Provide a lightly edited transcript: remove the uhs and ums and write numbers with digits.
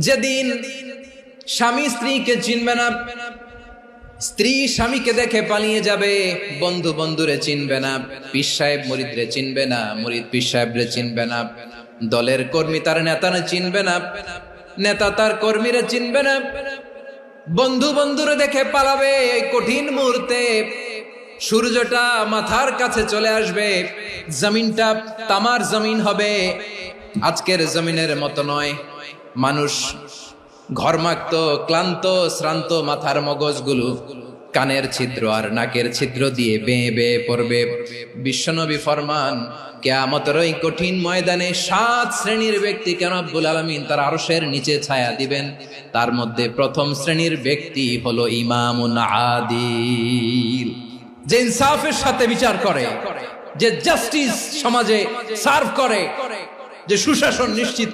যেদিন স্বামী স্ত্রীকে চিনবে না, স্ত্রী স্বামীকে দেখে পালিয়ে যাবে, বন্ধু বন্ধুরে চিনবে না, পীর সাহেব মুরিদরে চিনবে না, মুরিদ পীর সাহেবরে চিনবে না, দলের কর্মী তার নেতারে চিনবে না, নেতা তার কর্মীরে চিনবে না, বন্ধু বন্ধুরে দেখে পালাবে। এই কঠিন মুহূর্তে সূর্যটা মাথার কাছে চলে আসবে, জমিনটা তামার জমিন হবে, আজকের জমিনের মতো নয়। মানুষ ঘর্মাক্ত, ক্লান্ত, শ্রান্ত মাথার মগজগুলো কানের ছিদ্র আর নাকের ছিদ্র দিয়ে বেয়ে বেয়ে পড়বে। বিশ্বনবী ফরমান, কিয়ামতের ওই কঠিন ময়দানে 7 শ্রেণীর ব্যক্তিকে রব্বুল আলামিন তার আরশের নিচে ছায়া দিবেন। তার মধ্যে প্রথম শ্রেণীর ব্যক্তি হলো ইমামুন আদিল, যে ইনসাফের সাথে বিচার করে, যে জাস্টিস সমাজে সার্ভ করে, যে সুশাসন নিশ্চিত